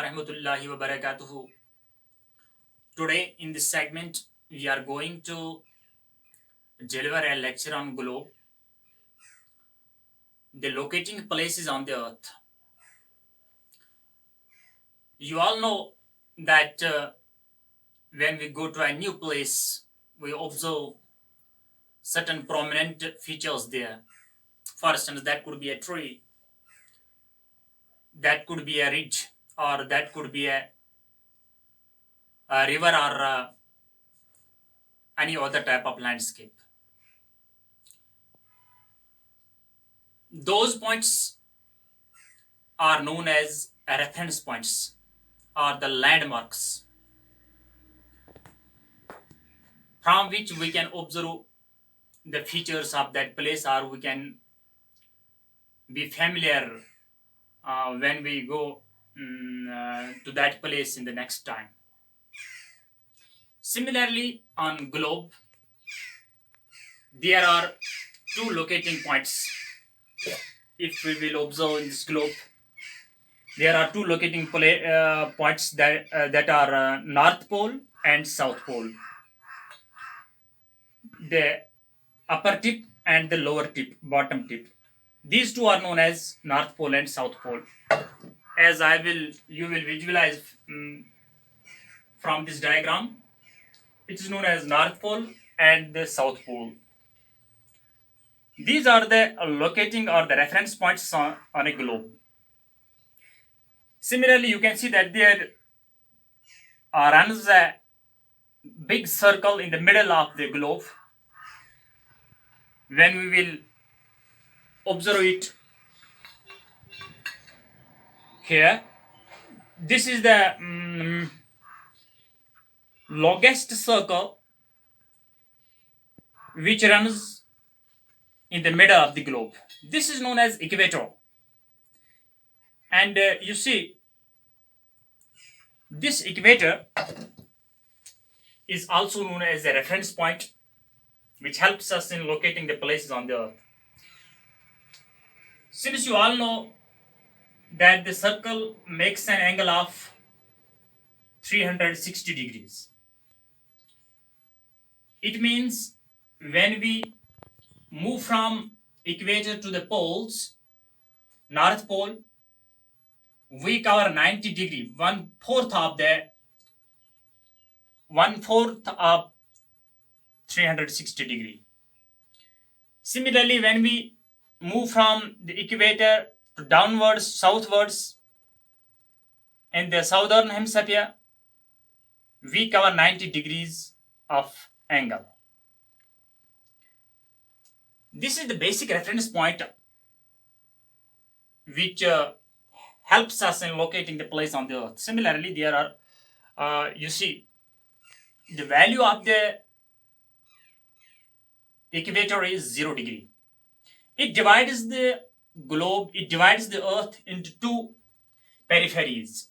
warahmatullahi wabarakatuh. Today in this segment we are going to deliver a lecture on globe, the locating places on the earth. You all know that when we go to a new place, we observe certain prominent features there. For instance, that could be a tree, that could be a ridge, or that could be a river, or any other type of landscape. Those points are known as reference points or the landmarks from which we can observe the features of that place, or we can be familiar when we go to that place in the next time. Similarly, on globe, there are two locating points. If we will observe in this globe, there are two locating points that are North Pole and South Pole. The upper tip and the lower tip, bottom tip. These two are known as North Pole and South Pole. As you will visualize from this diagram, it is known as North Pole and the South Pole. These are the locating or the reference points on a globe. Similarly, you can see that there runs a big circle in the middle of the globe. When we will observe it here, this is the longest circle which runs in the middle of the globe. This is known as equator. And you see, this equator is also known as a reference point, which helps us in locating the places on the earth. Since you all know that the circle makes an angle of 360 degrees, it means when we move from equator to the poles, North Pole, we cover 90 degree, one fourth of 360 degree. Similarly, when we move from the equator to downwards, southwards, in the southern hemisphere, we cover 90 degrees of angle. This is the basic reference point which helps us in locating the place on the earth. Similarly, there are, you see, the value of the equator is 0 degree. It divides the globe, it divides the earth into two peripheries.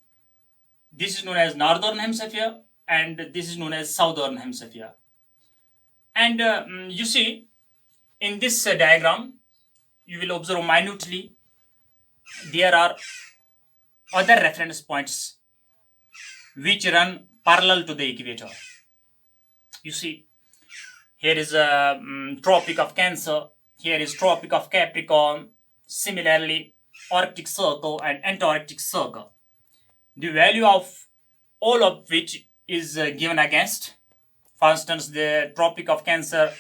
This is known as northern hemisphere and this is known as southern hemisphere. And you see, in this diagram, you will observe minutely, there are other reference points which run parallel to the equator. You see, here is a Tropic of Cancer, here is Tropic of Capricorn, similarly Arctic Circle and Antarctic Circle. The value of all of which is given against. For instance, the Tropic of Cancer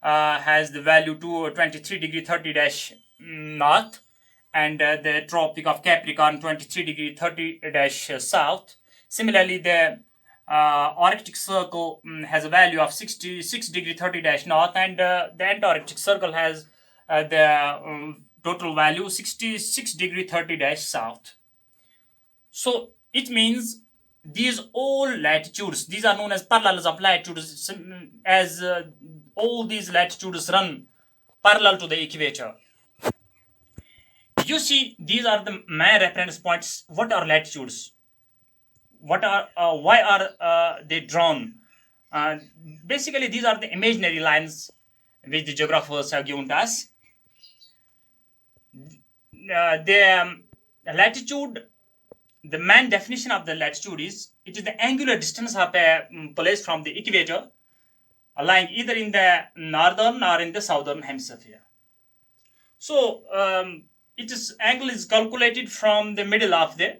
has the value to 23 degree 30 dash north, and the Tropic of Capricorn 23 degree 30 dash south. Similarly, the Arctic Circle has a value of 66 degree 30 dash north, and the Antarctic Circle has the total value 66 degree 30 dash south. So it means these all latitudes, these are known as parallels of latitudes, as all these latitudes run parallel to the equator. You see, these are the main reference points. What are latitudes? What are why are they drawn? Basically, these are the imaginary lines which the geographers have given to us. The latitude the main definition of the latitude is it is the angular distance of a place from the equator, lying either in the northern or in the southern hemisphere. So its angle is calculated from the middle of the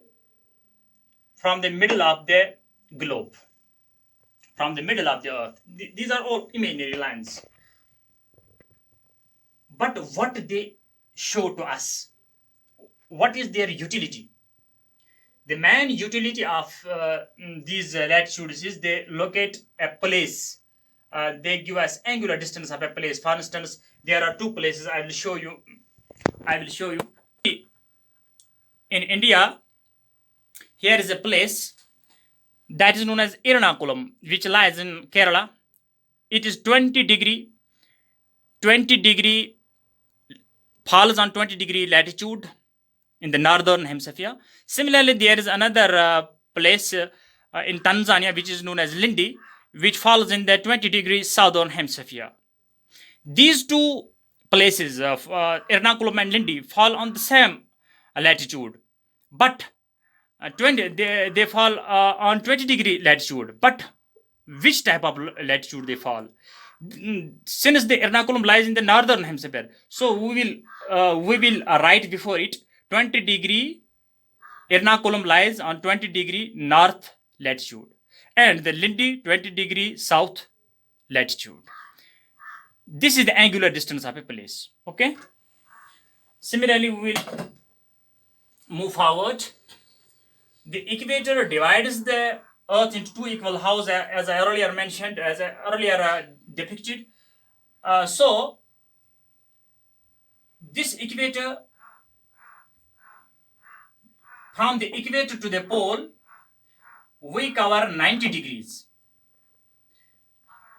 globe, from the middle of the earth. These are all imaginary lines. But what they show to us? What is their utility? The main utility of these latitudes is they locate a place. They give us angular distance of a place. For instance, there are two places I will show you. In India, here is a place that is known as Ernakulam, which lies in Kerala. It is 20 degree falls on 20-degree latitude in the northern hemisphere. Similarly, there is another place in Tanzania, which is known as Lindi, which falls in the 20-degree southern hemisphere. These two places of Ernakulam and Lindi fall on the same latitude, but they fall on 20-degree latitude. But which type of latitude they fall? Since the Ernakulam lies in the northern hemisphere, so we will write before it 20-degree. Ernakulam lies on 20-degree north latitude, and the Lindi 20-degree south latitude. This is the angular distance of a place. Okay. Similarly, we will move forward. The equator divides the Earth into two equal halves, as I earlier mentioned, as I earlier depicted. So, this equator, from the equator to the pole, we cover 90 degrees.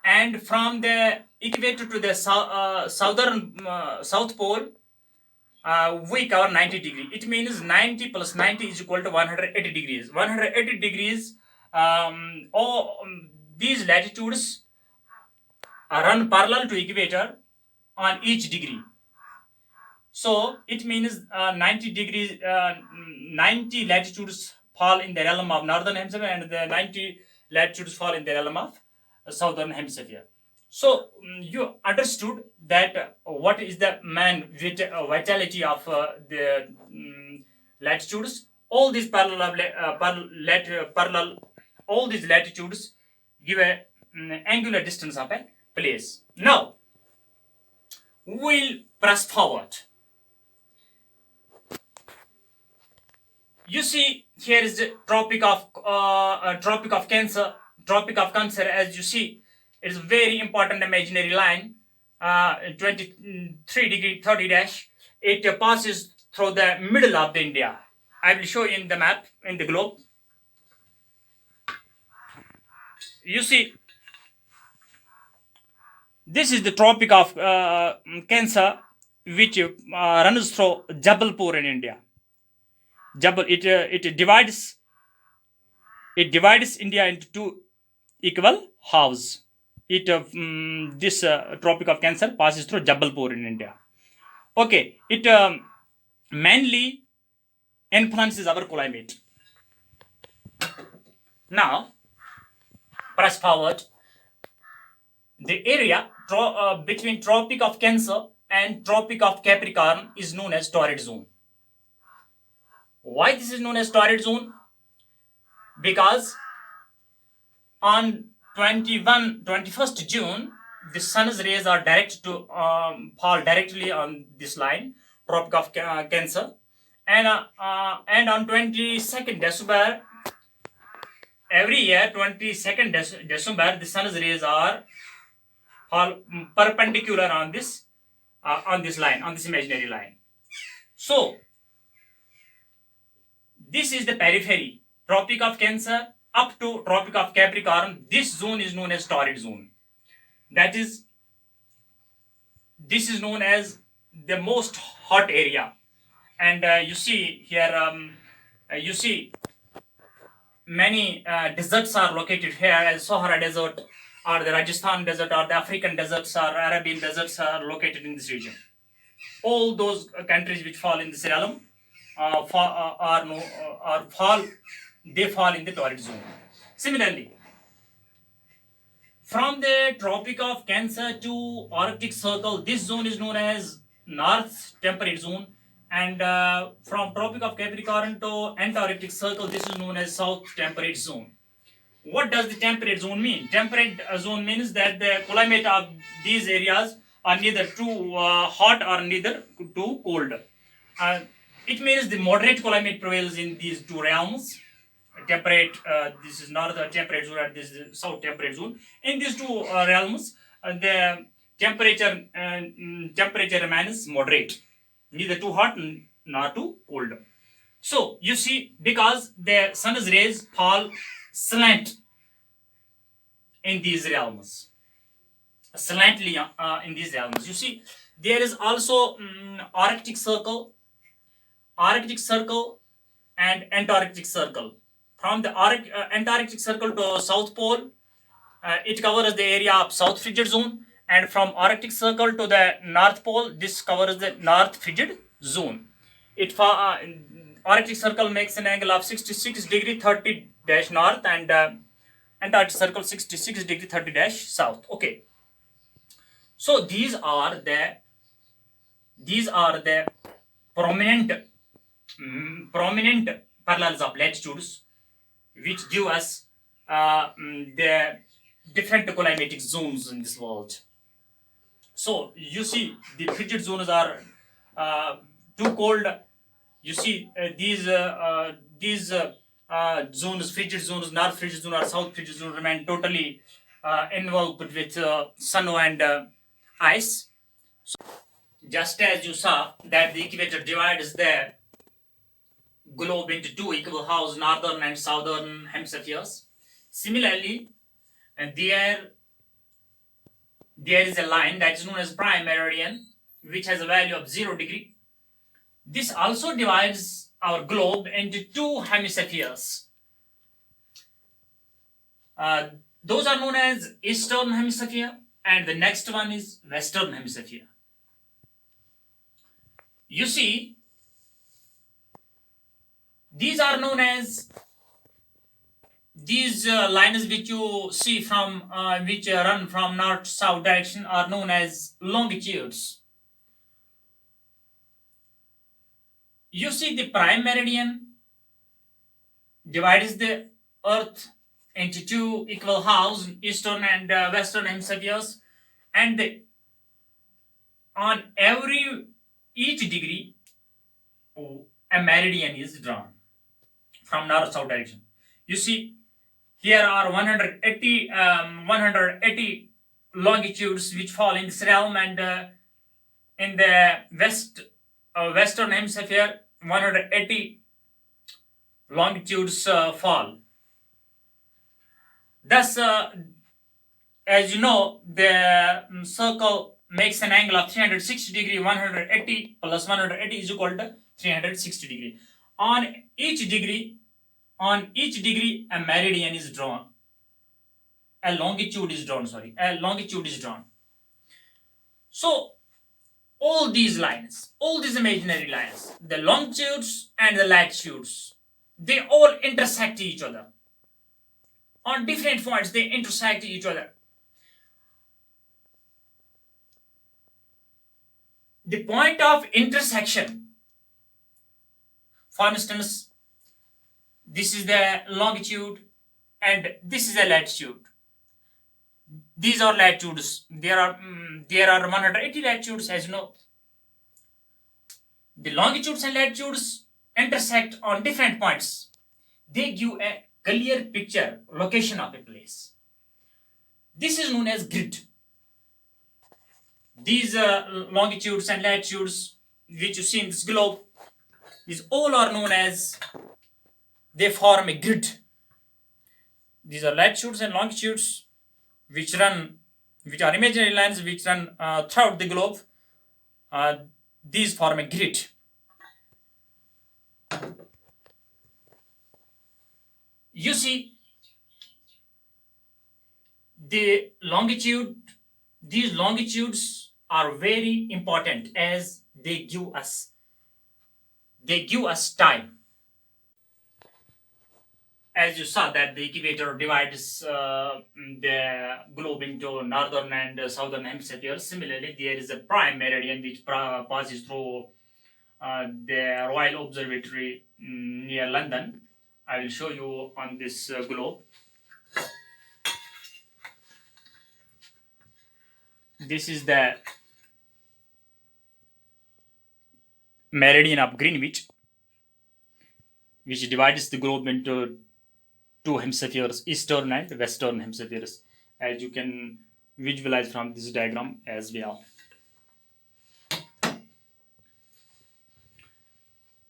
And from the equator to the south pole, we cover 90 degrees. It means 90 plus 90 is equal to 180 degrees. 180 degrees, these latitudes run parallel to equator on each degree. So it means 90 degrees, 90 latitudes fall in the realm of northern hemisphere, and the 90 latitudes fall in the realm of southern hemisphere. So you understood that what is the main vitality of the latitudes. All these all these latitudes give a angular distance of a place. Now we'll press forward. You see, here is the Tropic of Cancer. Tropic of Cancer, as you see, it is a very important imaginary line. 23 degree 30 dash. It passes through the middle of the India. I will show you in the map, in the globe. You see, this is the Tropic of Cancer, which runs through Jabalpur in India. It divides India into two equal halves. This Tropic of Cancer passes through Jabalpur in India. Okay, it mainly influences our climate. Now, press forward. The area between Tropic of Cancer and Tropic of Capricorn is known as torrid zone. Why this is known as torrid zone? Because on 21st June, the sun's rays are fall directly on this line, Tropic of Cancer, and on 22nd December, every year, 22nd December, the sun's rays are fall perpendicular on this line, on this imaginary line. So this is the periphery, Tropic of Cancer up to Tropic of Capricorn. This zone is known as torrid zone. That is, this is known as the most hot area. And you see here, you see many deserts are located here, as Sahara Desert, or the Rajasthan Desert, or the African deserts, or Arabian deserts are located in this region. All those countries which fall in this realm, fall, they fall in the torrid zone. Similarly, from the Tropic of Cancer to Arctic Circle, this zone is known as North Temperate Zone, and from Tropic of Capricorn to Antarctic Circle, this is known as South Temperate Zone. What does the temperate zone mean? Temperate zone means that the climate of these areas are neither too hot or neither too cold. Uh, it means the moderate climate prevails in these two realms. Temperate, this is not the temperate zone, this is the south temperate zone. In these two realms, the temperature remains moderate, neither too hot nor too cold. So you see, because the sun's rays fall slant in these realms, slantly in these realms. You see, there is also Arctic Circle, and Antarctic Circle. From the Antarctic Circle to South Pole, it covers the area of South Frigid Zone, and from Arctic Circle to the North Pole, this covers the North Frigid Zone. Arctic Circle makes an angle of 66 degree 30 dash north, and Antarctic Circle 66 degree 30 dash south. Okay, so these are the prominent parallels of latitudes, which give us the different climatic zones in this world. So you see, the frigid zones are too cold. You see, these zones, frigid zones, north frigid zone or south frigid zone, remain totally involved with snow and ice. So, just as you saw that the equator divides the globe into two equal halves, northern and southern hemispheres. Similarly, there is a line that is known as prime meridian, which has a value of 0 degree. This also divides our globe into two hemispheres. Those are known as eastern hemisphere, and the next one is western hemisphere. You see, these are known as these lines which you see from which run from north to south direction are known as longitudes. You see, the prime meridian divides the earth into two equal halves, eastern and western hemispheres, and on each degree a meridian is drawn from north south direction. You see, here are 180 longitudes which fall in this realm, and in the western hemisphere 180 longitudes fall. Thus, as you know, the circle makes an angle of 360 degree. 180 plus 180 is equal to 360 degree. On each degree, a meridian is drawn. A longitude is drawn. So all these imaginary lines, the longitudes and the latitudes, they all intersect each other. On different points, they intersect each other. The point of intersection, for instance, this is the longitude and this is the latitude. These are latitudes. There are 180 latitudes, as you know. The longitudes and latitudes intersect on different points. They give a clear picture, location of a place. This is known as grid. These longitudes and latitudes which you see in this globe, these all are known as, they form a grid. These are latitudes and longitudes which are imaginary lines which run throughout the globe. These form a grid. You see, these longitudes are very important as they give us they give us time. As you saw that the equator divides the globe into northern and southern hemispheres. Similarly, there is a prime meridian which passes through the Royal Observatory near London. I will show you on this globe. This is the meridian of Greenwich, which divides the globe into two hemispheres, eastern and western hemispheres, as you can visualize from this diagram as well.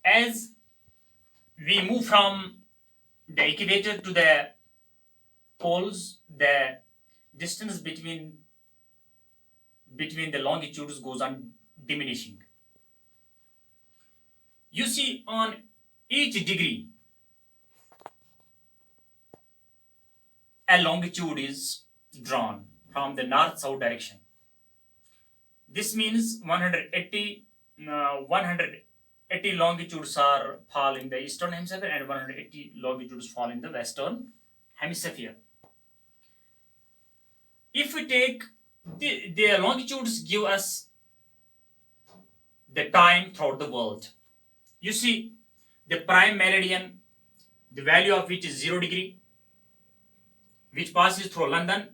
As we move from the equator to the poles, the distance between the longitudes goes on diminishing. You see, on each degree, a longitude is drawn from the north-south direction. This means 180 longitudes are fall in the eastern hemisphere and 180 longitudes fall in the western hemisphere. If we take the longitudes give us the time throughout the world. You see, the prime meridian, the value of which is 0 degree, which passes through London.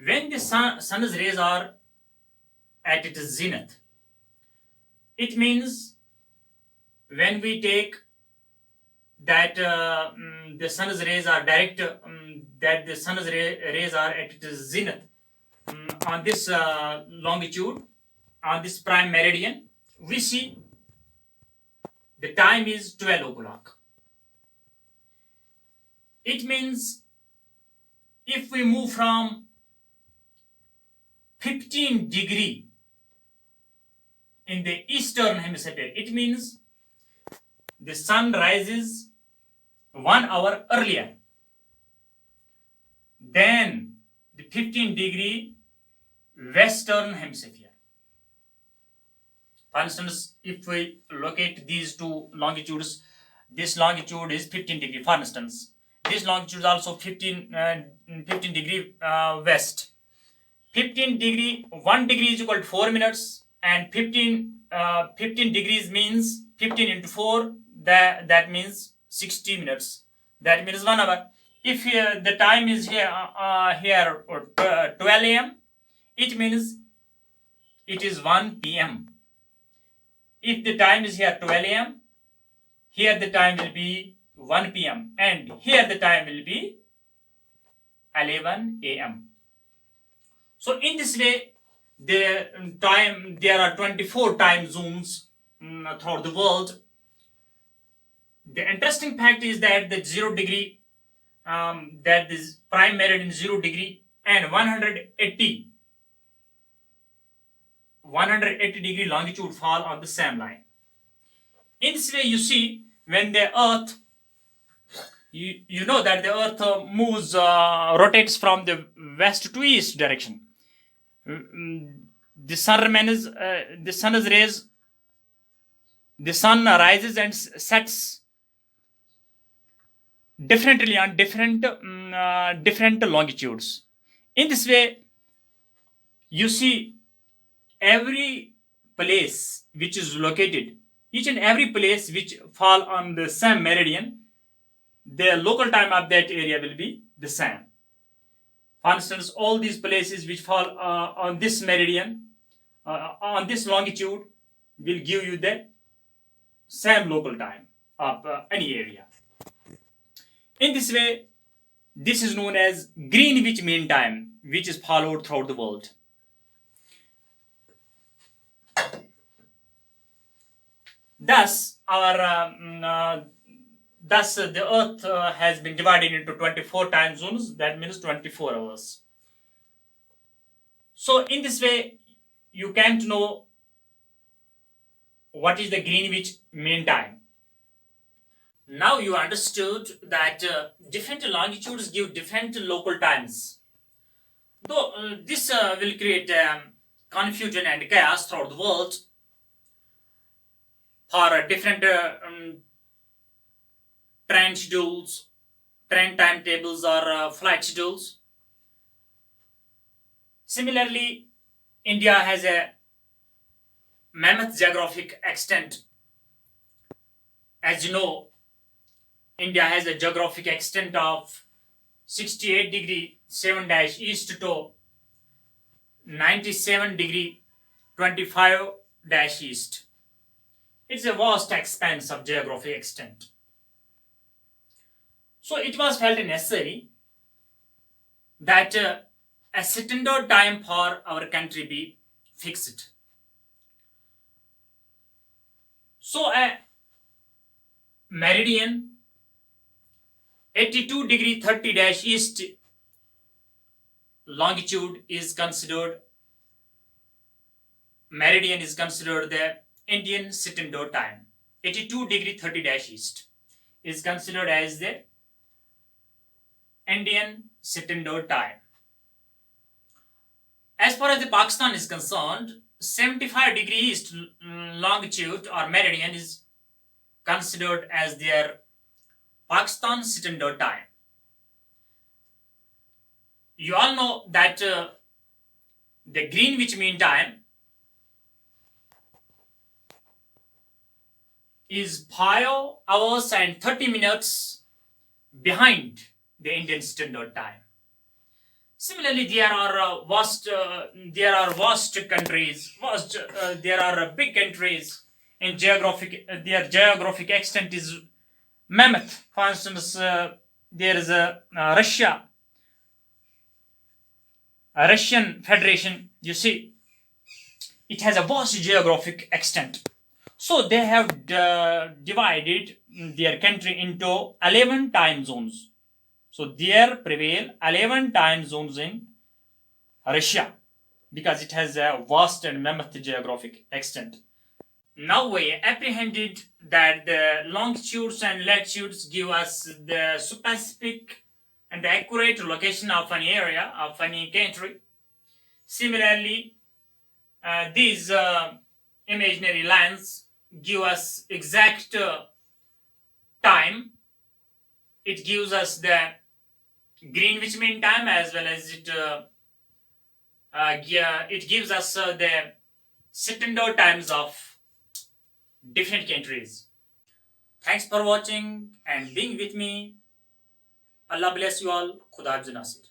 When the sun's rays are at its zenith, it means when we take that the sun's rays are direct, that the sun's rays are at its zenith on this longitude, on this prime meridian, we see the time is 12 o'clock. It means if we move from 15 degree in the eastern hemisphere, it means the sun rises 1 hour earlier than the 15 degree western hemisphere. For instance, if we locate these two longitudes, this longitude is 15 degree. For instance, this longitude is also 15 degree west. 15 degree, 1 degree is equal to 4 minutes, and 15 degrees means 15 into 4, that means 60 minutes. That means 1 hour. If the time is here 12 a.m., it means it is 1 p.m. If the time is here 12 a.m., here the time will be 1 p.m. and here the time will be 11 a.m. So in this way, there are 24 time zones throughout the world. The interesting fact is that the 0 degree, that this prime meridian 0 degree and 180 degree longitude fall on the same line. In this way, you see, when the earth, you know that the earth moves, rotates from the west to east direction. The sun rises and sets differently on different longitudes. In this way, you see every place which is located, each and every place which fall on the same meridian, the local time of that area will be the same. For instance, all these places which fall on this meridian, on this longitude, will give you the same local time of any area. In this way, this is known as Greenwich Mean Time, which is followed throughout the world. Thus, the Earth has been divided into 24 time zones. That means 24 hours. So, in this way, you came to know what is the Greenwich Mean Time. Now you understood that different longitudes give different local times. Though this will create confusion and chaos throughout the world. for different train schedules, train timetables, or flight schedules. Similarly, India has a mammoth geographic extent. As you know, India has a geographic extent of 68 degree 7 dash east to 97 degree 25 dash east. It's a vast expanse of geographic extent. So it was felt necessary that a standard time for our country be fixed. So a meridian 82 degree 30 dash east longitude is considered the Indian standard time. 82 degree 30 dash east is considered as the Indian standard time. As far as the Pakistan is concerned, 75 degree east longitude or meridian is considered as their Pakistan standard time. You all know that the Greenwich Mean Time is 5 hours and 30 minutes behind the Indian Standard Time. Similarly, there are big countries in geographic. Their geographic extent is mammoth. For instance, there is a Russian Federation. You see, it has a vast geographic extent. So they have divided their country into 11 time zones. So there prevail 11 time zones in Russia because it has a vast and mammoth geographic extent. Now we apprehended that the longitudes and latitudes give us the specific and accurate location of an area of any country. Similarly, these imaginary lines give us exact time. It gives us the Greenwich Mean Time as well as it gives us the standard times of different countries. Thanks for watching and being with me. Allah bless you all. Khuda Hafiz Nasir.